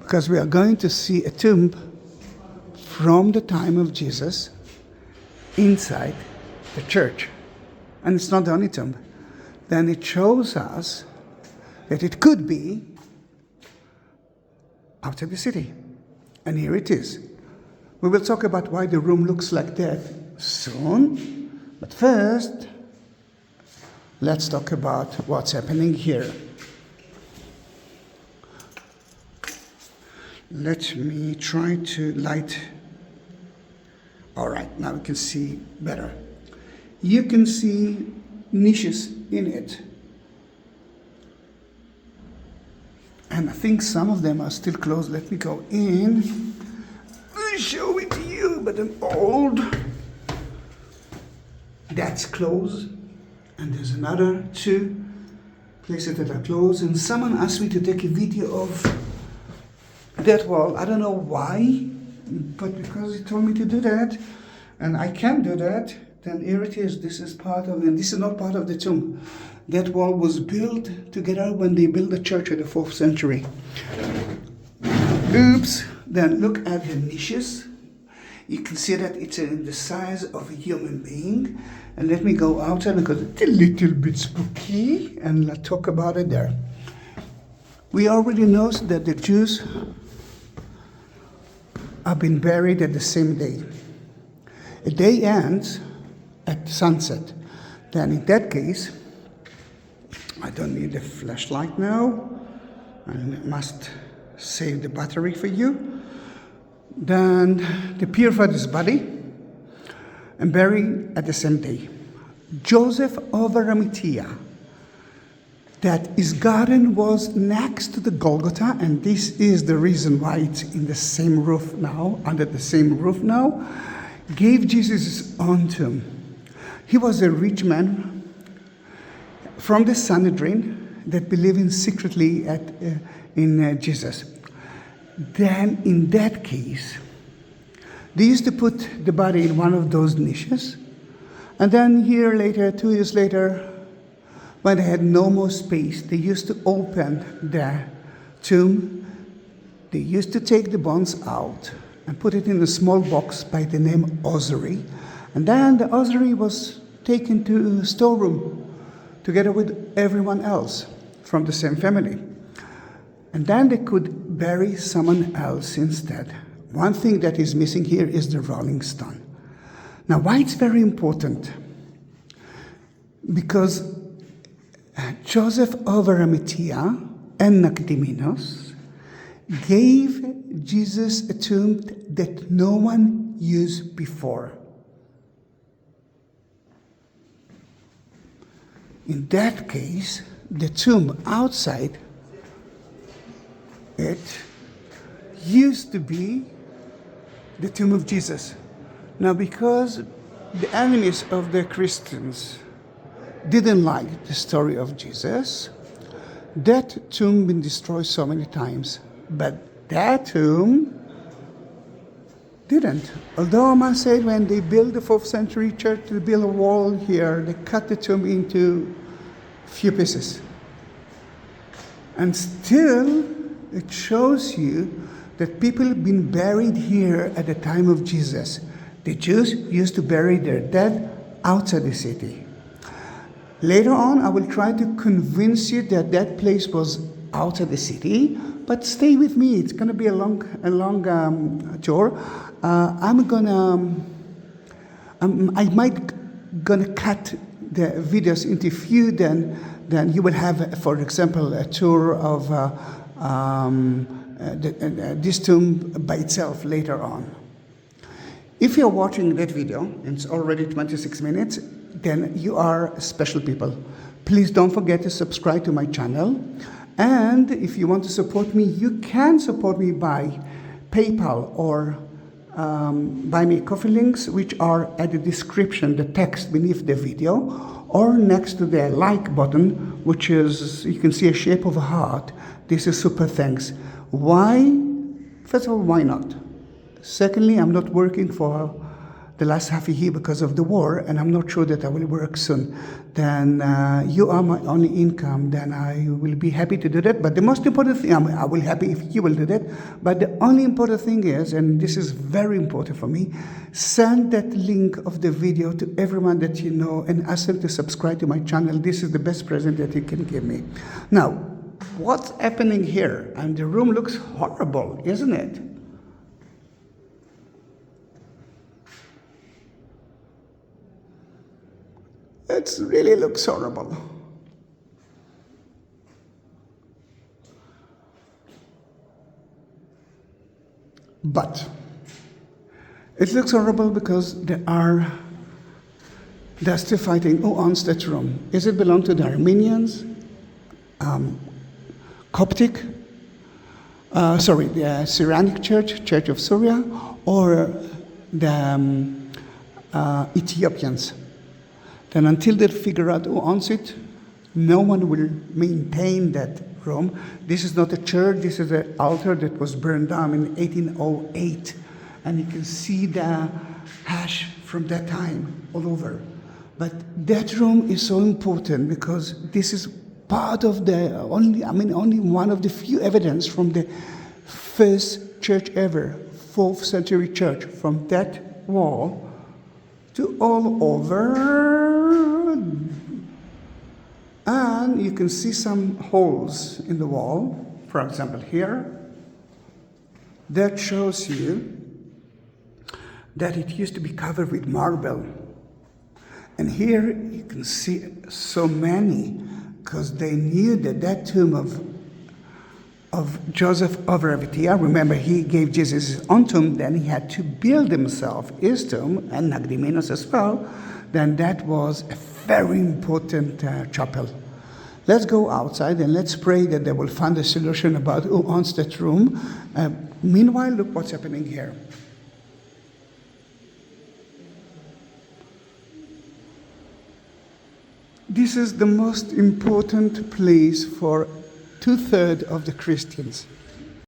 because we are going to see a tomb from the time of Jesus inside the church. And it's not the only tomb. Then it shows us that it could be outside the city. And here it is. We will talk about why the room looks like that soon. But first, let's talk about what's happening here. Let me try to light. All right, now we can see better. You can see niches in it. And I think some of them are still closed. Let me go in. I'll show it to you, but I'm old. That's closed. And there's another 2 places that are closed. And someone asked me to take a video of that wall. I don't know why, but because he told me to do that, and I can do that, then here it is. This is part of, and this is not part of the tomb. That wall was built together when they built the church in the 4th century. Oops. Then look at the niches. You can see that it's the size of a human being. And let me go outside because it's a little bit spooky, and let's talk about it there. We already know that the Jews have been buried at the same day. A day ends at sunset. Then in that case, I don't need a flashlight now. I must save the battery for you. Then they purified his body and buried at the same day. Joseph of Arimathea, that his garden was next to the Golgotha, and this is the reason why it's in the same roof now, under the same roof now, gave Jesus his own tomb. He was a rich man from the Sanhedrin that believed in secretly in Jesus. Then in that case, they used to put the body in one of those niches, and then 2 years later, when they had no more space, they used to open the tomb. They used to take the bones out and put it in a small box by the name ossuary, and then the ossuary was taken to a storeroom together with everyone else from the same family. And then they could bury someone else instead. One thing that is missing here is the rolling stone. Now, why it's very important? Because Joseph of Arimathea and Nicodemus gave Jesus a tomb that no one used before. In that case, the tomb outside it used to be the tomb of Jesus. Now, because the enemies of the Christians didn't like the story of Jesus, that tomb been destroyed so many times, but that tomb didn't. Although I must say, when they built the 4th century church, to build a wall here, they cut the tomb into few pieces. And still, it shows you that people have been buried here at the time of Jesus. The Jews used to bury their dead outside the city. Later on, I will try to convince you that that place was outside the city, but stay with me. It's going to be a long tour. I might gonna cut the videos into few. Then you will have, for example, a tour of this tomb by itself later on. If you're watching that video, and it's already 26 minutes, then you are special people. Please don't forget to subscribe to my channel. And if you want to support me, you can support me by PayPal or buy me coffee links, which are at the description, the text beneath the video, or next to the like button, which is, you can see a shape of a heart. This is super thanks. Why? First of all, why not? Secondly, I'm not working for the last half a year because of the war, and I'm not sure that I will work soon, then you are my only income, then I will be happy to do that. But the most important thing, I will be happy if you will do that, but the only important thing is, and this is very important for me, send that link of the video to everyone that you know and ask them to subscribe to my channel. This is the best present that you can give me. Now, what's happening here? And the room looks horrible, isn't it? It really looks horrible. But it looks horrible because they're still fighting. Who owns that room? Is it belong to the Armenians, Coptic, the Syrianic Church, Church of Syria, or the Ethiopians? Then until they figure out who owns it, no one will maintain that room. This is not a church, this is an altar that was burned down in 1808. And you can see the ash from that time all over. But that room is so important because this is part of only one of the few evidence from the first church ever, 4th century church, from that wall to all over. And you can see some holes in the wall, for example here. That shows you that it used to be covered with marble. And here you can see so many, because they knew that that tomb of Joseph of Arimathea, remember he gave Jesus his own tomb, then he had to build himself his tomb, and Nagdiminos as well. Then that was a very important chapel. Let's go outside and let's pray that they will find a solution about who owns that room. Meanwhile, look what's happening here. This is the most important place for 2/3 of the Christians.